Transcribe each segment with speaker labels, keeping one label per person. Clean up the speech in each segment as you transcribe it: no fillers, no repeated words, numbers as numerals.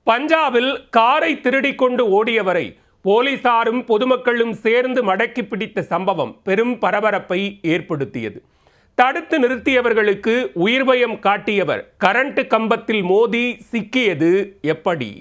Speaker 1: பஞ்சாபில் காரை திருடிக் கொண்டு ஓடியவரை போலீசாரும் பொதுமக்களும் சேர்ந்து மடக்கி பிடித்த சம்பவம் பெரும் பரபரப்பை ஏற்படுத்தியது. தடுத்து நிறுத்தியவர்களுக்கு உயிர் பயம் காட்டியவர் கரண்ட் கம்பத்தில் மோதி சிக்கியது எப்படி?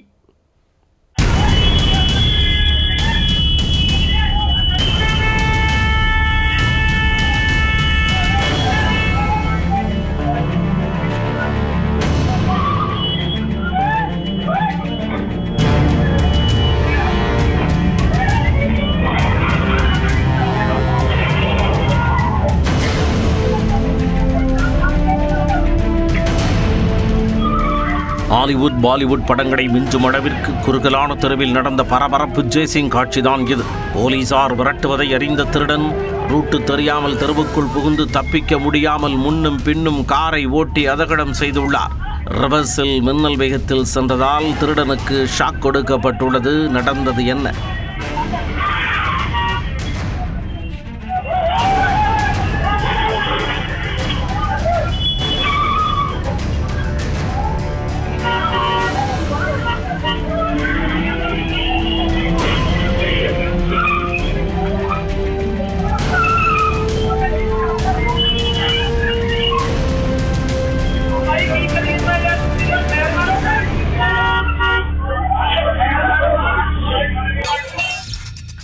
Speaker 2: ஹாலிவுட் பாலிவுட் படங்களை மிஞ்சும் அளவிற்கு குறுகலான தெருவில் நடந்த பரபரப்பு சேசிங் காட்சிதான் இது. போலீசார் விரட்டுவதை அறிந்த திருடன் ரூட்டு தெரியாமல் தெருவுக்குள் புகுந்து தப்பிக்க முடியாமல் முன்னும் பின்னும் காரை ஓட்டி அதகடம் செய்துள்ளார். ரிவர்ஸில் மின்னல் வேகத்தில் சென்றதால் திருடனுக்கு ஷாக் கொடுக்கப்பட்டுள்ளது. நடந்தது என்ன?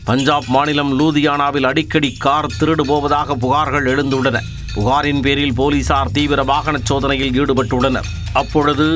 Speaker 2: பஞ்சாப் மாநிலம் லூதியானாவில் அடிக்கடி கார் திருடு போவதாக புகார்கள் எழுந்துள்ளன. புகாரின் பேரில் போலீசார் தீவிர வாகன சோதனையில் ஈடுபட்டுள்ளனர். அப்பொழுது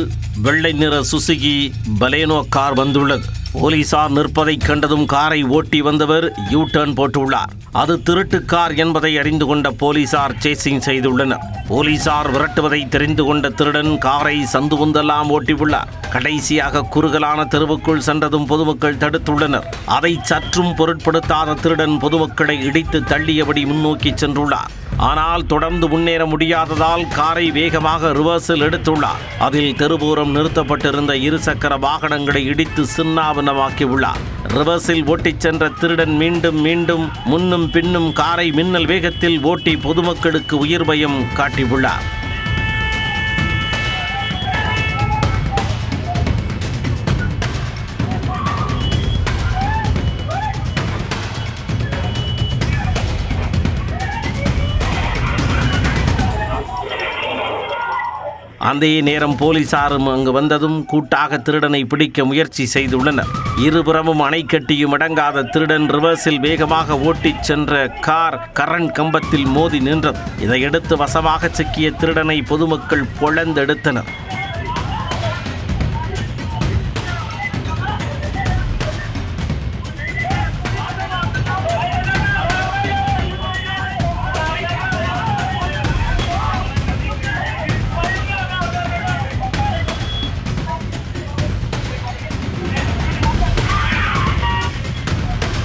Speaker 2: வெள்ளை நிற சுசுகி பலேனோ கார் வந்துள்ளது. போலீசார் நிற்பதைக் கண்டதும் காரை ஓட்டி வந்தவர் யூ டர்ன் போட்டுள்ளார். அது திருட்டு கார் என்பதை அறிந்து கொண்ட போலீசார் சேசிங் செய்துள்ளனர். போலீசார் விரட்டுவதை தெரிந்து கொண்ட திருடன் காரை சந்து முந்தெல்லாம் ஓட்டியுள்ளார். கடைசியாக குறுகலான தெருவுக்குள் சென்றதும் பொதுமக்கள் தடுத்துள்ளனர். அதை சற்றும் பொருட்படுத்தாத திருடன் பொதுமக்களை இடித்து தள்ளியபடி முன்னோக்கி சென்றுள்ளார். ஆனால் தொடர்ந்து முன்னேற முடியாததால் காரை வேகமாக ரிவர்ஸில் எடுத்துள்ளார். அதில் தெருபூரம் நிறுத்தப்பட்டிருந்த இருசக்கர வாகனங்களை இடித்து சின்னாபின்னமாக்கியுள்ளார். ரிவர்ஸில் ஓட்டிச் சென்ற திருடன் மீண்டும் முன்னும் பின்னும் காரை மின்னல் வேகத்தில் ஓட்டி பொதுமக்களுக்கு உயிர் பயம் காட்டியுள்ளார். அந்த நேரம் போலீசாரும் அங்கு வந்ததும் கூட்டாக திருடனை பிடிக்க முயற்சி செய்துள்ளனர். இருபுறமும் அணை கட்டியும் அடங்காத திருடன் ரிவர்ஸில் வேகமாக ஓட்டிச் சென்ற கார் கரண்ட் கம்பத்தில் மோதி நின்றது. இதையடுத்து வசமாக சிக்கிய திருடனை பொதுமக்கள் பொழந்தெடுத்தனர்.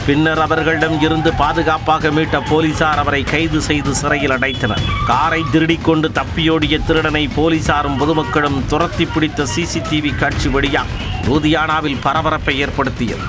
Speaker 2: பின்னர் அவர்களிடம் இருந்து பாதுகாப்பாக மீட்ட போலீசார் அவரை கைது செய்து சிறையில் அடைத்தனர். காரை திருடிக் கொண்டு தப்பியோடிய திருடனை போலீசாரும் பொதுமக்களும் துரத்தி பிடித்த சிசிடிவி காட்சி வழியாக லூதியானாவில் பரபரப்பை ஏற்படுத்தியது.